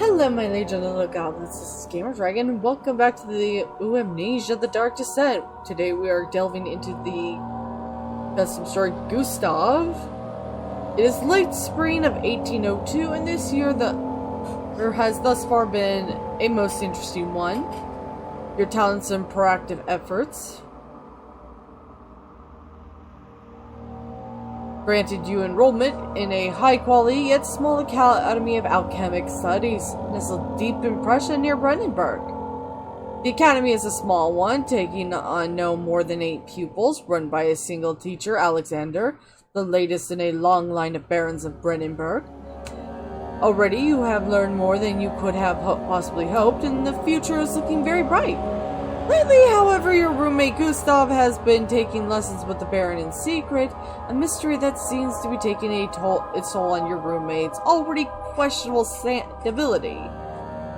Hello my legion of goblins, this is Gamer Dragon, and welcome back to the Amnesia, the Dark Descent. Today we are delving into the custom story Gustav. It is late spring of 1802, and this year there has thus far been a most interesting one. Your talents and proactive efforts granted you enrollment in a high-quality yet small academy of alchemic studies, nestled deep in Prussia near Brandenburg. The academy is a small one, taking on no more than 8 pupils, run by a single teacher, Alexander, the latest in a long line of barons of Brandenburg. Already you have learned more than you could have possibly hoped, and the future is looking very bright. Lately, however, your roommate Gustav has been taking lessons with the Baron in secret, a mystery that seems to be taking its toll on your roommate's already questionable stability.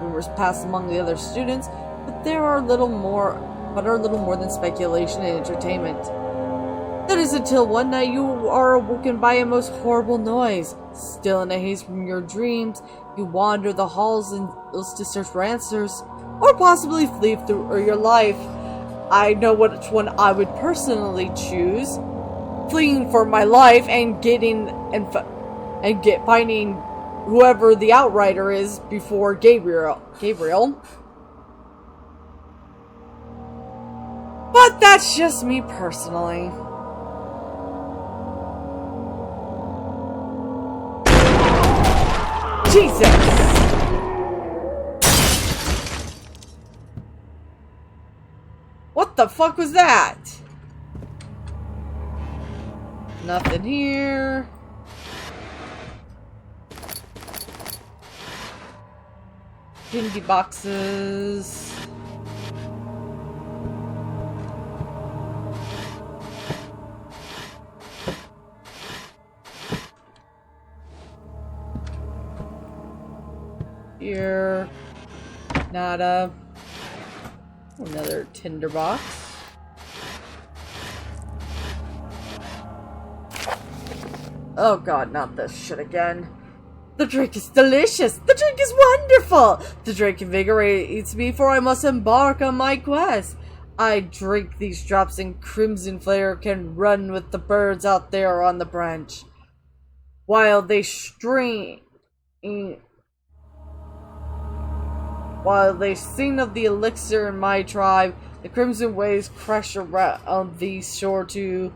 Rumors pass among the other students, but are little more than speculation and entertainment. That is until one night you are awoken by a most horrible noise. Still in a haze from your dreams, you wander the halls and to search for answers, or possibly flee through your life. I know which one I would personally choose: fleeing for my life and finding whoever the outrider is before Gabriel. But that's just me personally. Jesus! What the fuck was that? Nothing here. Candy boxes. Here. Nada. Another tinderbox. Oh god, not this shit again. The drink is delicious! The drink is wonderful! The drink invigorates me, for I must embark on my quest. I drink these drops, and crimson flare can run with the birds out there on the branch, while they sing of the elixir in my tribe. The crimson waves crash around the shore too.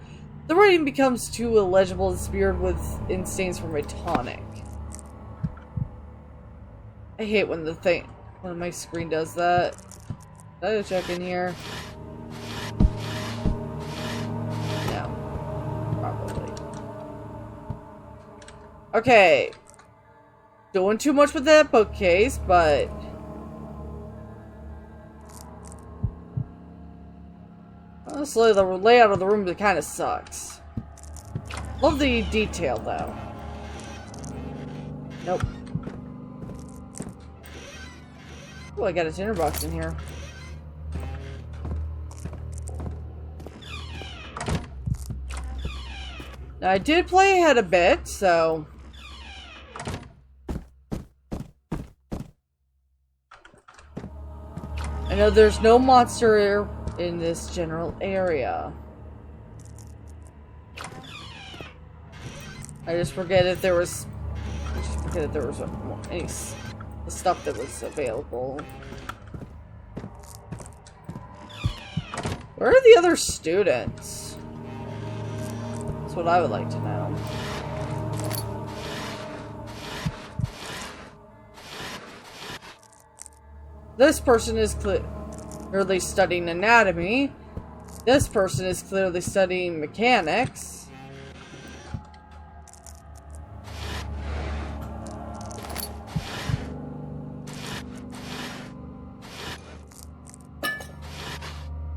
The writing becomes too illegible and smeared with stains from a tonic. I hate when my screen does that. Did I check in here? No. Probably. Okay. Doing too much with that bookcase, but honestly, the layout of the room kind of sucks. Love the detail, though. Nope. Oh, I got a tinderbox in here. Now, I did play ahead a bit, so I know there's no monster in this general area. I just forget if there was any stuff that was available. Where are the other students? That's what I would like to know. This person is clearly studying anatomy. This person is clearly studying mechanics.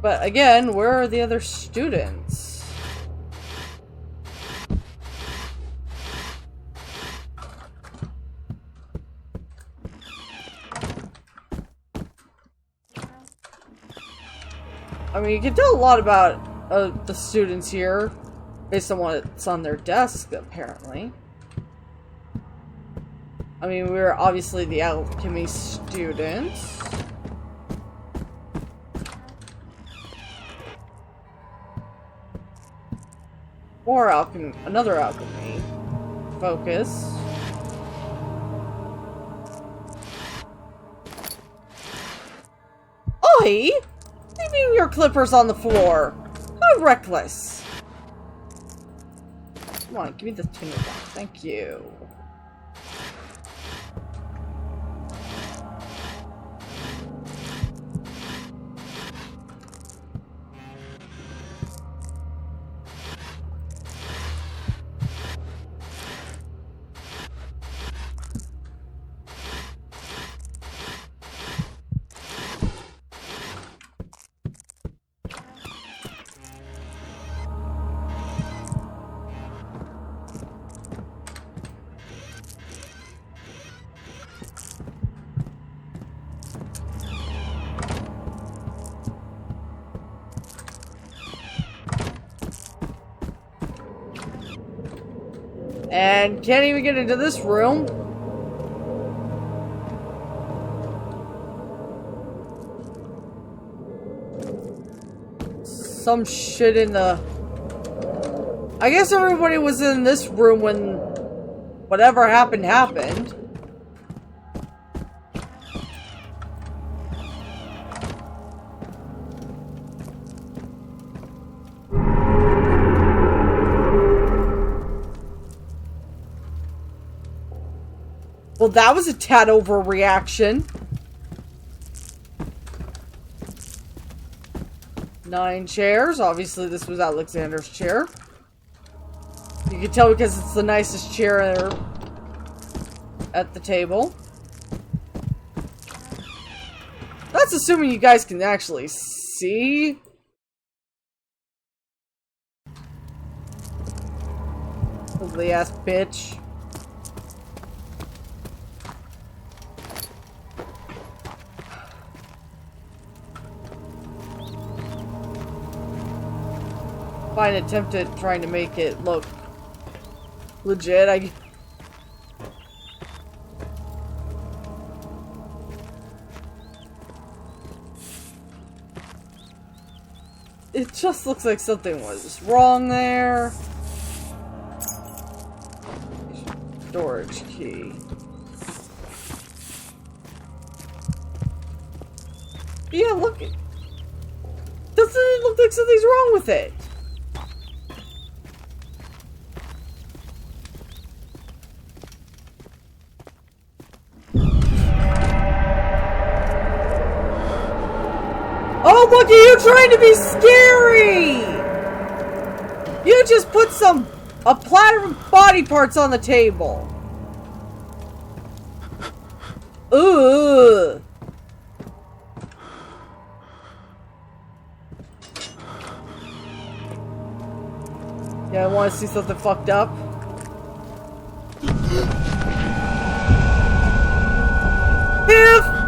But again, where are the other students? I mean, you can tell a lot about the students here based on what's on their desk, apparently. I mean, we're obviously the alchemy students. More alchemy, another alchemy. Focus. Oi! Leaving your clippers on the floor. How reckless. Come on, give me the tinder box. Thank you. And can't even get into this room. Some shit in the... I guess everybody was in this room when whatever happened happened. Well, that was a tad overreaction. 9 chairs. Obviously, this was Alexander's chair. You can tell because it's the nicest chair at the table. That's assuming you guys can actually see. Ugly ass bitch. Fine attempt at trying to make it look legit. It just looks like something was wrong there. Storage key. Yeah, look. Doesn't it look like something's wrong with it? Oh, look at you trying to be scary! You just put a platter of body parts on the table. Ugh. Yeah, I want to see something fucked up. If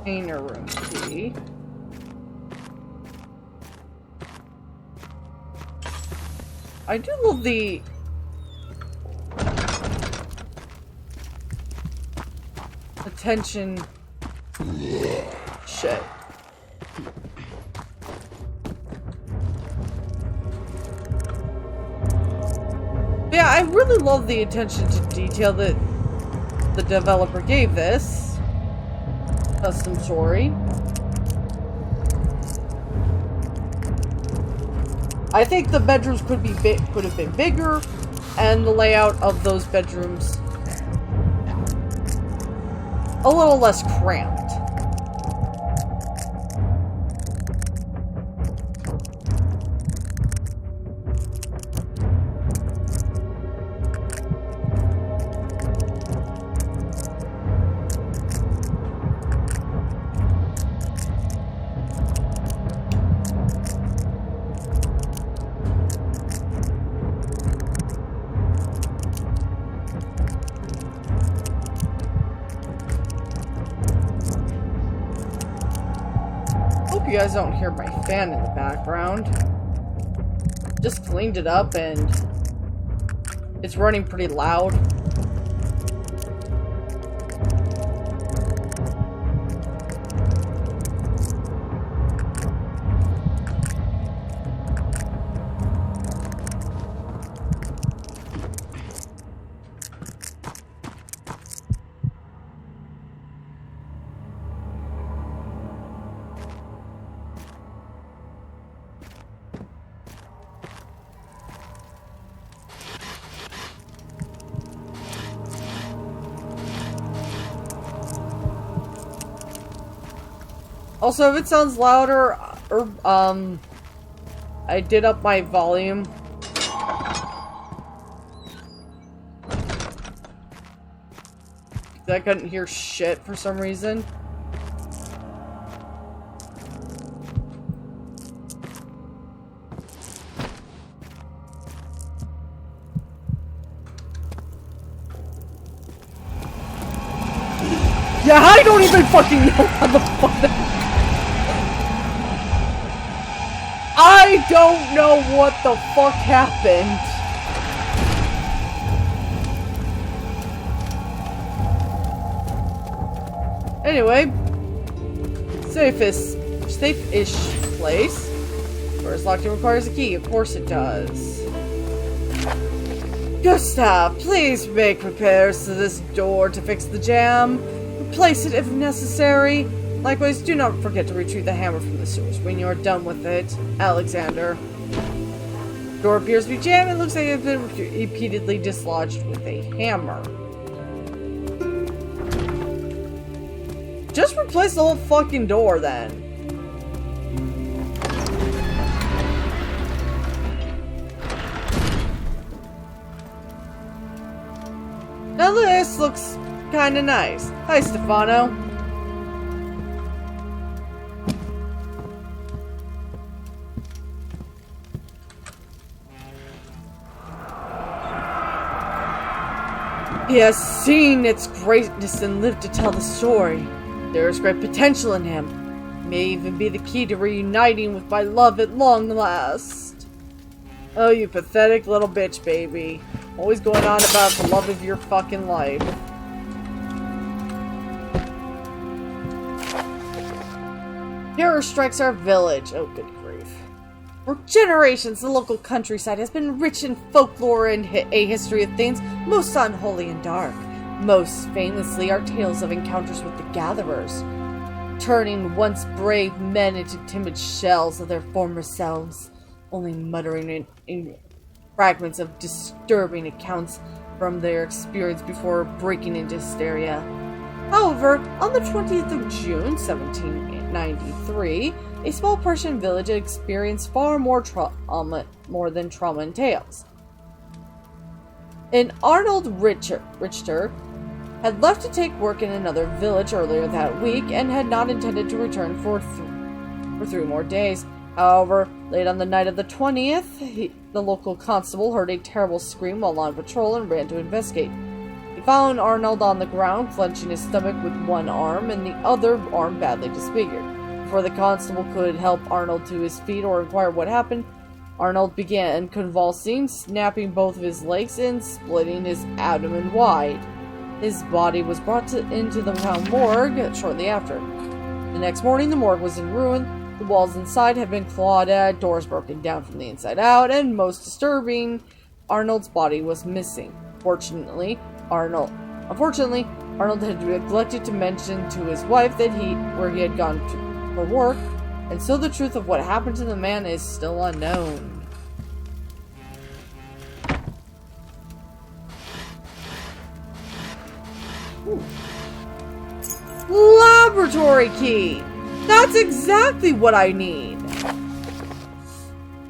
container room key. I do love the attention. Shit. Yeah, I really love the attention to detail that the developer gave this custom story. I think the bedrooms could have been bigger, and the layout of those bedrooms a little less cramped. don't hear my fan in the background. Just cleaned it up and it's running pretty loud. Also, if it sounds louder, I did up my volume. I couldn't hear shit for some reason. Yeah, I don't even fucking know how the fuck. I don't know what the fuck happened. Anyway, safe-ish place. Door is locked and requires a key. Of course it does. Gustav, please make repairs to this door to fix the jam. Replace it if necessary. Likewise, do not forget to retrieve the hammer from the sewers when you are done with it. Alexander. Door appears to be jammed. It looks like it has been repeatedly dislodged with a hammer. Just replace the whole fucking door then. Now this looks kinda nice. Hi, Stefano. He has seen its greatness and lived to tell the story. There is great potential in him. May even be the key to reuniting with my love at long last. Oh, you pathetic little bitch, baby. Always going on about the love of your fucking life. Terror strikes our village. Oh, good grief. For generations, the local countryside has been rich in folklore and a history of things most unholy and dark. Most famously are tales of encounters with the Gatherers, turning once brave men into timid shells of their former selves, only muttering in fragments of disturbing accounts from their experience before breaking into hysteria. However, on the 20th of June, 1793, a small Prussian village experienced far more than trauma entails. An Arnold Richter had left to take work in another village earlier that week and had not intended to return for 3 more days. However, late on the night of the 20th, the local constable heard a terrible scream while on patrol and ran to investigate. He found Arnold on the ground, clenching his stomach with one arm and the other arm badly disfigured. Before the constable could help Arnold to his feet or inquire what happened, Arnold began convulsing, snapping both of his legs and splitting his abdomen wide. His body was brought into the town morgue shortly after. The next morning, the morgue was in ruin. The walls inside had been clawed at, doors broken down from the inside out, and most disturbing, Arnold's body was missing. Unfortunately, Arnold had neglected to mention to his wife that where he had gone for work, and so the truth of what happened to the man is still unknown. Ooh. Laboratory key! That's exactly what I need!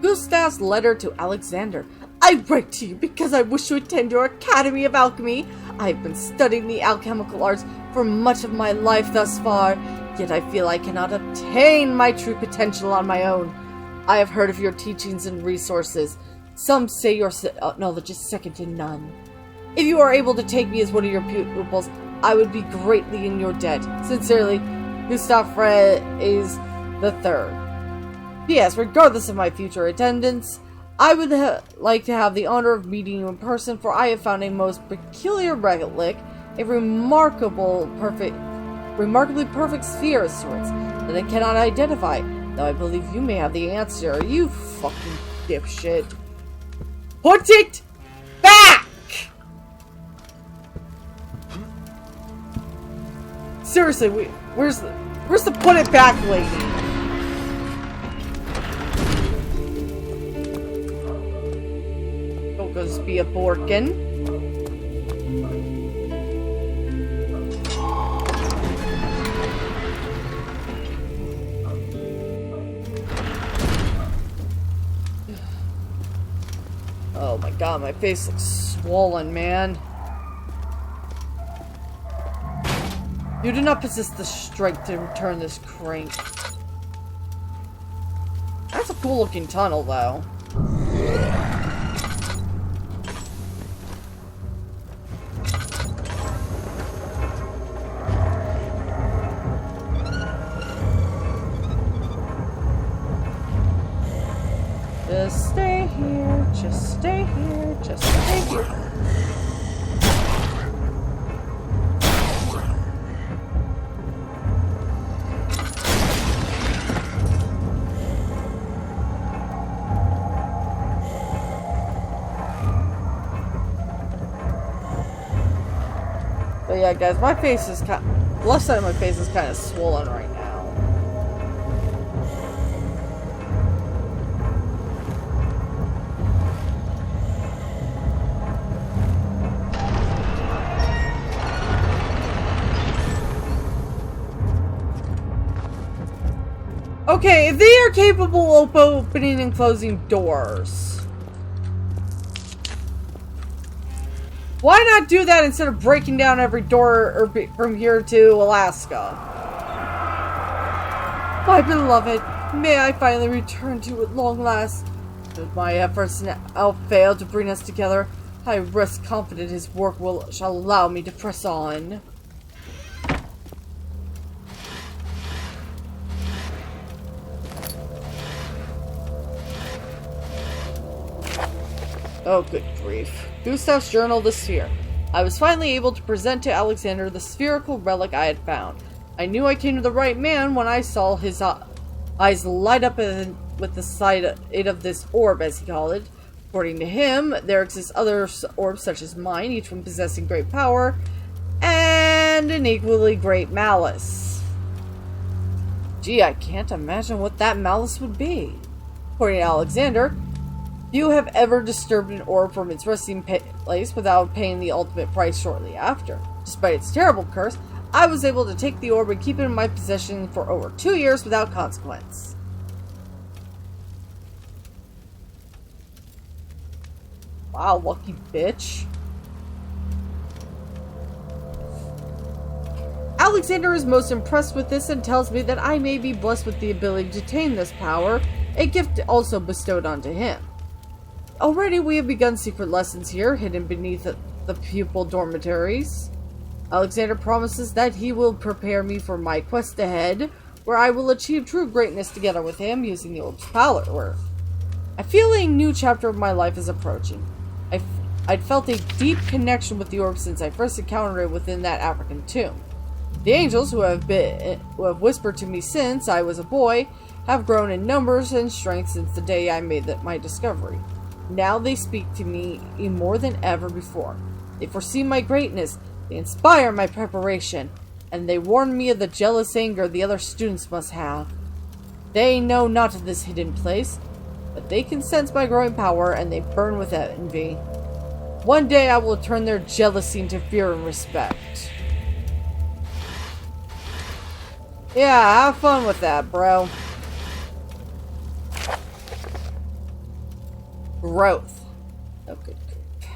Gustav's letter to Alexander. I write to you because I wish to attend your Academy of Alchemy. I have been studying the alchemical arts for much of my life thus far, yet I feel I cannot obtain my true potential on my own. I have heard of your teachings and resources. Some say your knowledge is second to none. If you are able to take me as one of your pupils, I would be greatly in your debt. Sincerely, Gustav is the third. P.S. Regardless of my future attendance, I would like to have the honor of meeting you in person, for I have found a most peculiar relic, a remarkably perfect sphere of sorts, that I cannot identify, though I believe you may have the answer. You fucking dipshit. Put it back! Seriously, where's the put it back lady? Don't go be a Borkin. Oh my god, my face looks swollen, man. You do not possess the strength to return this crank. That's a cool looking tunnel, though. Just stay here, just stay here, just stay here. But yeah, guys, my face is the left side of my face is kind of swollen right now. Okay, if they are capable of opening and closing doors, why not do that instead of breaking down every door from here to Alaska? My beloved, may I finally return to you at long last. If my efforts now fail to bring us together, I rest confident his work shall allow me to press on. Oh, good grief. Gustav's journal, the sphere. I was finally able to present to Alexander the spherical relic I had found. I knew I came to the right man when I saw his eyes light up with the sight of this orb, as he called it. According to him, there exist other orbs such as mine, each one possessing great power and an equally great malice. Gee, I can't imagine what that malice would be. According to Alexander, few have ever disturbed an orb from its resting place without paying the ultimate price shortly after. Despite its terrible curse, I was able to take the orb and keep it in my possession for over 2 years without consequence. Wow, lucky bitch. Alexander is most impressed with this and tells me that I may be blessed with the ability to tame this power, a gift also bestowed onto him. Already we have begun secret lessons here, hidden beneath the pupil dormitories. Alexander promises that he will prepare me for my quest ahead, where I will achieve true greatness together with him using the orb's power. I feel a new chapter of my life is approaching. I'd felt a deep connection with the orb since I first encountered it within that African tomb. The angels who have whispered to me since I was a boy have grown in numbers and strength since the day I made my discovery. Now they speak to me more than ever before. They foresee my greatness, they inspire my preparation, and they warn me of the jealous anger the other students must have. They know not of this hidden place, but they can sense my growing power, and they burn with envy. One day I will turn their jealousy into fear and respect. Yeah, have fun with that, bro. Growth. Oh, good grief.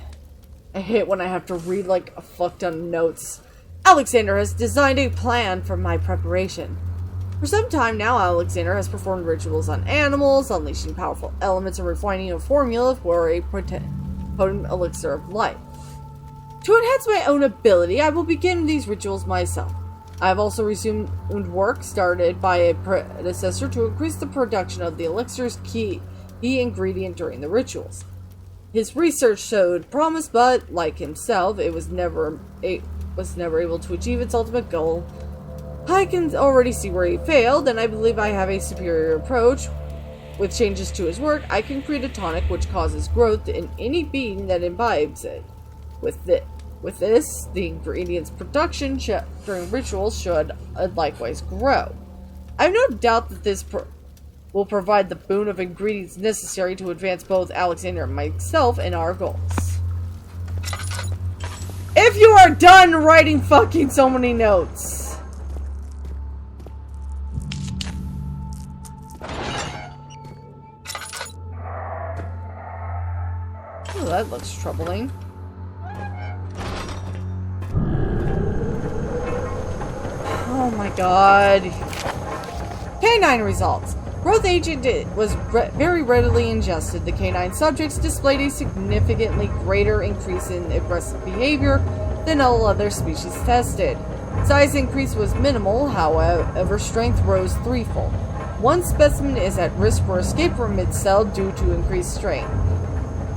I hate when I have to read, like, a fuck ton of notes. Alexander has designed a plan for my preparation. For some time now, Alexander has performed rituals on animals, unleashing powerful elements and refining a formula for a potent elixir of life. To enhance my own ability, I will begin these rituals myself. I've also resumed work started by a predecessor to increase the production of the elixir's key ingredient during the rituals. His research showed promise, but like himself, it was never able to achieve its ultimate goal. I can already see where he failed, and I believe I have a superior approach. With changes to his work, I can create a tonic which causes growth in any being that imbibes it. With this, the ingredient's production during rituals should likewise grow. I have no doubt that this will provide the boon of ingredients necessary to advance both Alexander and myself in our goals. If you are done writing fucking so many notes. Oh, that looks troubling. Oh my god. Canine results. Growth agent was very readily ingested. The canine subjects displayed a significantly greater increase in aggressive behavior than all other species tested. Size increase was minimal, however, strength rose threefold. One specimen is at risk for escape from its cell due to increased strength.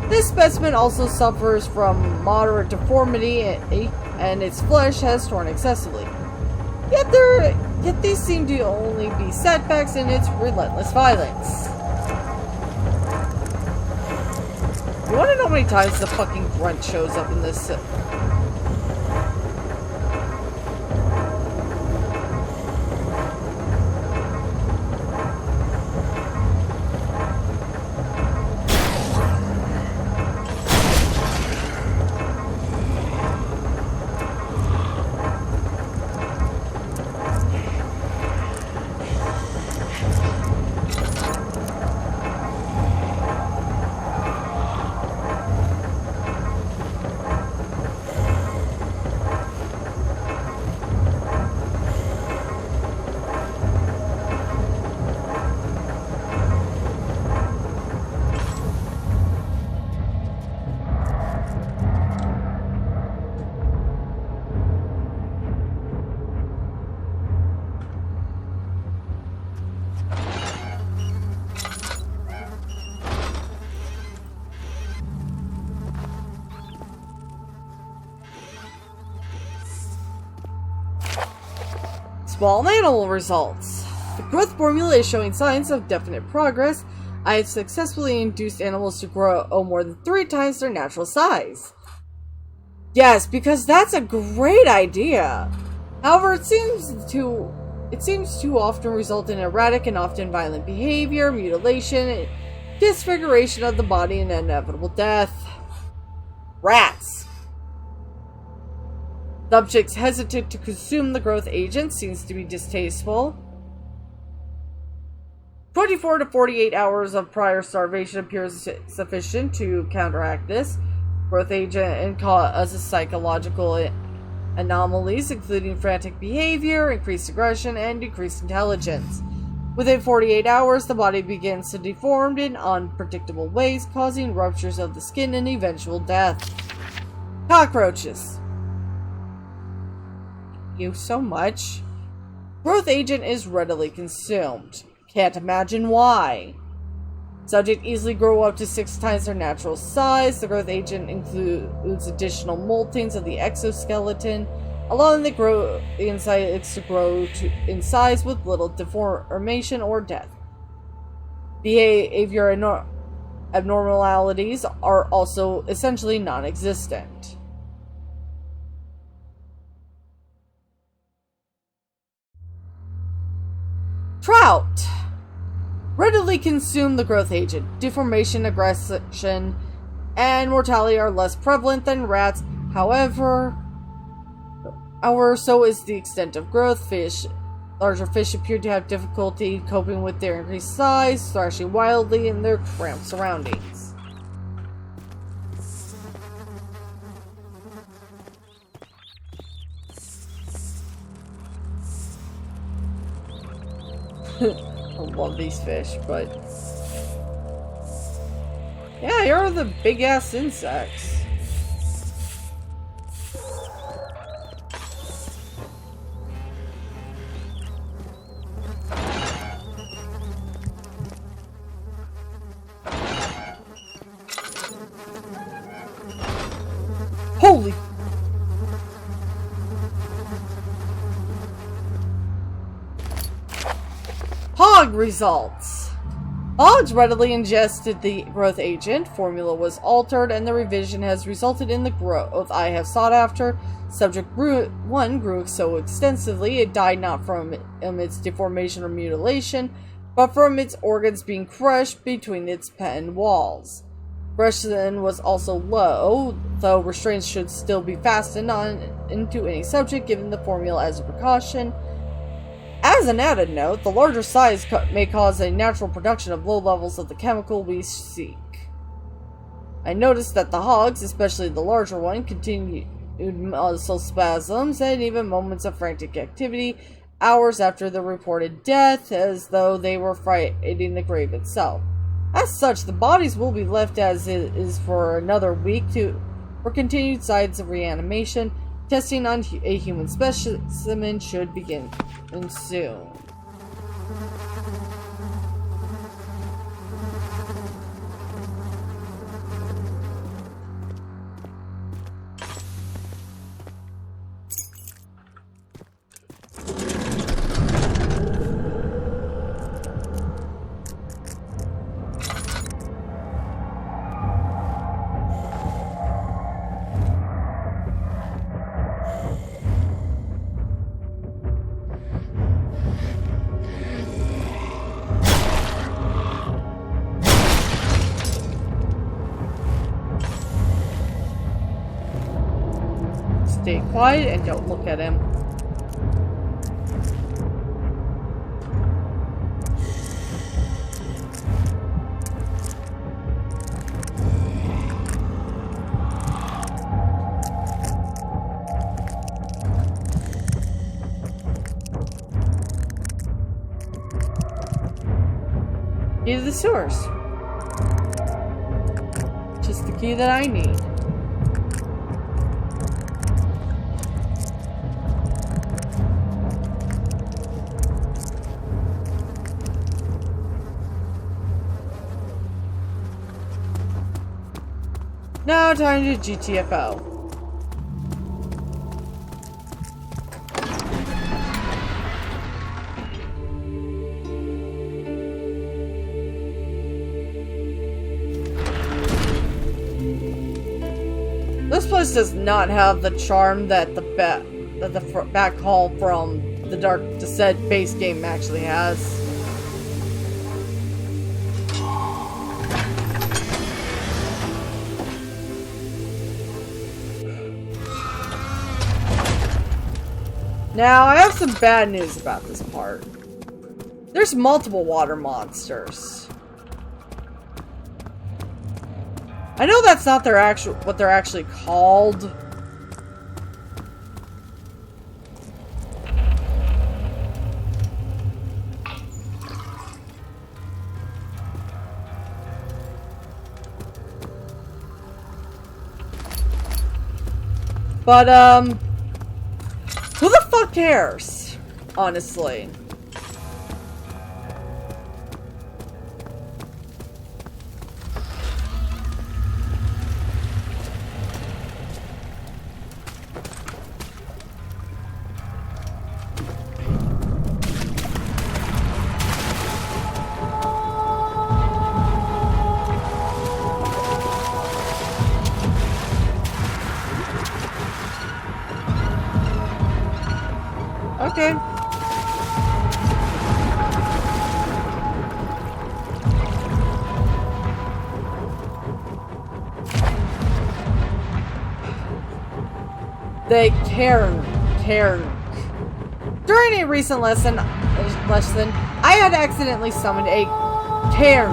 This specimen also suffers from moderate deformity and its flesh has torn excessively. Yet these seem to only be setbacks in its relentless violence. You wanna know how many times the fucking grunt shows up in this? Small animal results. The growth formula is showing signs of definite progress. I have successfully induced animals to grow more than 3 times their natural size. Yes, because that's a great idea. However, it seems to often result in erratic and often violent behavior, mutilation, disfiguration of the body, and inevitable death. Rats. Subjects hesitant to consume the growth agent seems to be distasteful. 24 to 48 hours of prior starvation appears sufficient to counteract this. Growth agent causes psychological anomalies, including frantic behavior, increased aggression, and decreased intelligence. Within 48 hours, the body begins to deform in unpredictable ways, causing ruptures of the skin and eventual death. Cockroaches. Thank you so much. Growth agent is readily consumed. Can't imagine why. Subject easily grow up to 6 times their natural size. The growth agent includes additional moltings of the exoskeleton, allowing the insides to grow in size with little deformation or death. Behavior abnormalities are also essentially non-existent. Trout. Readily consume the growth agent. Deformation, aggression, and mortality are less prevalent than rats. However, so is the extent of growth. Larger fish appear to have difficulty coping with their increased size, thrashing wildly in their cramped surroundings. I love these fish, but yeah, here are the big ass insects. Holy... Hog results. Hogs readily ingested the growth agent. Formula was altered, and the revision has resulted in the growth I have sought after. Subject 1 grew so extensively it died not from its deformation or mutilation, but from its organs being crushed between its pen walls. Aggression was also low, though restraints should still be fastened on into any subject given the formula as a precaution. As an added note, the larger size may cause a natural production of low levels of the chemical we seek. I noticed that the hogs, especially the larger one, continued muscle spasms and even moments of frantic activity hours after the reported death, as though they were fighting the grave itself. As such, the bodies will be left as is for another week for continued signs of reanimation. Testing on a human specimen should begin soon. Stay quiet and don't look at him. Key to the sewers. Just the key that I need. Now time to GTFO. This place does not have the charm that the back hall from the Dark Descent base game actually has. Now, I have some bad news about this part. There's multiple water monsters. I know that's not what they're actually called. But, who the fuck cares? Honestly. Okay. They Cairn. During a recent lesson, I had accidentally summoned a Cairn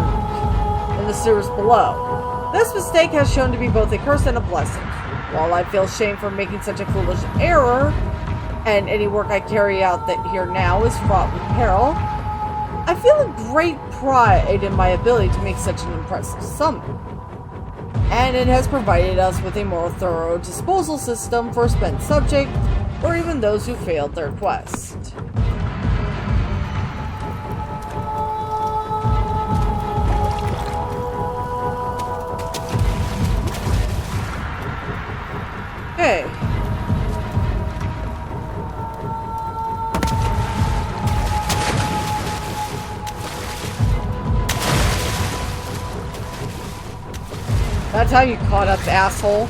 in the sewers below. This mistake has shown to be both a curse and a blessing. While I feel shame for making such a foolish error, and any work I carry out here now is fraught with peril, I feel a great pride in my ability to make such an impressive summon. And it has provided us with a more thorough disposal system for spent subjects, or even those who failed their quest. That's how you caught up, asshole.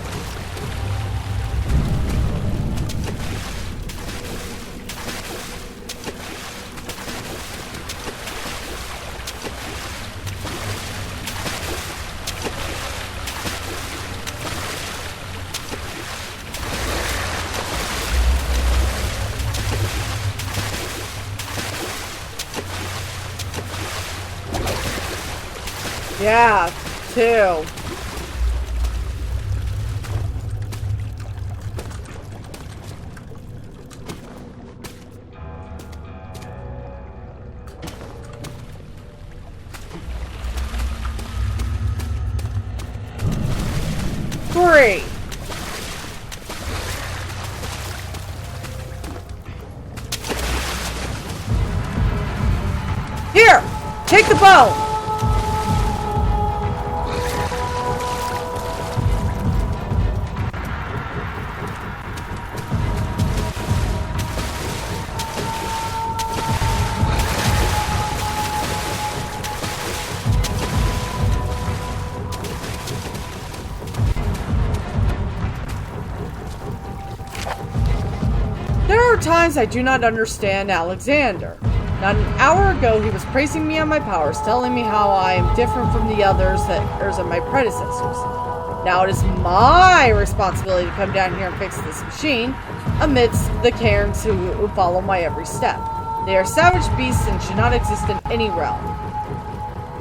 Yeah, 2. Three. Here! Take the bow! There are times I do not understand Alexander. Not an hour ago, he was praising me on my powers, telling me how I am different from the others of my predecessors. Now it is my responsibility to come down here and fix this machine, amidst the cairns who follow my every step. They are savage beasts and should not exist in any realm.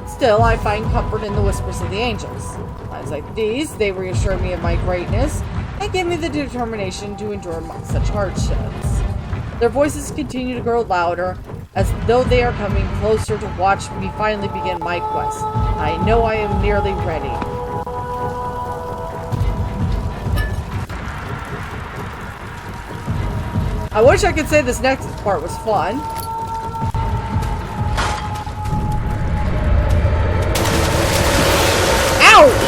Still, I find comfort in the whispers of the angels. Times like these, they reassure me of my greatness, and give me the determination to endure such hardships. Their voices continue to grow louder, as though they are coming closer to watch me finally begin my quest. I know I am nearly ready. I wish I could say this next part was fun. Ouch!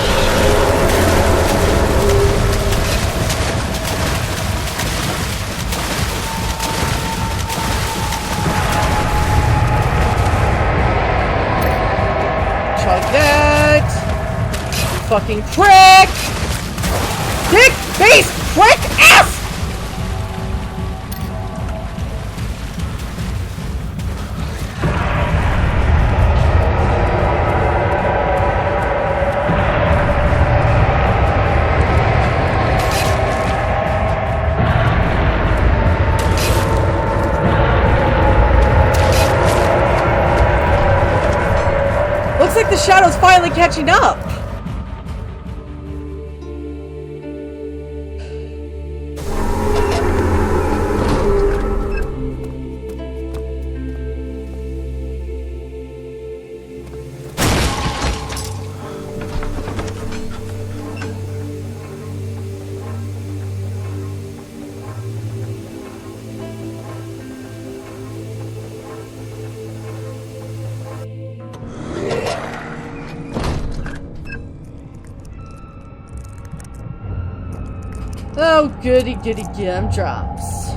Fucking prick! Dick, face, prick, ass! Looks like the shadow's finally catching up. Oh, goody goody gumdrops.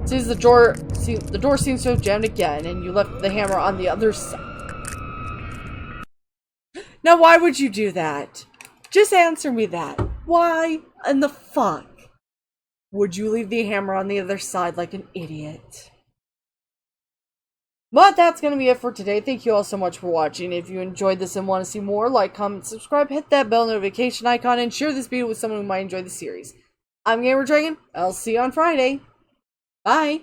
Sees the door seems to have jammed again, and you left the hammer on the other side. Now, why would you do that? Just answer me that. Why in the fuck would you leave the hammer on the other side like an idiot? But that's going to be it for today. Thank you all so much for watching. If you enjoyed this and want to see more, like, comment, subscribe, hit that bell notification icon, and share this video with someone who might enjoy the series. I'm Gamer Dragon. I'll see you on Friday. Bye.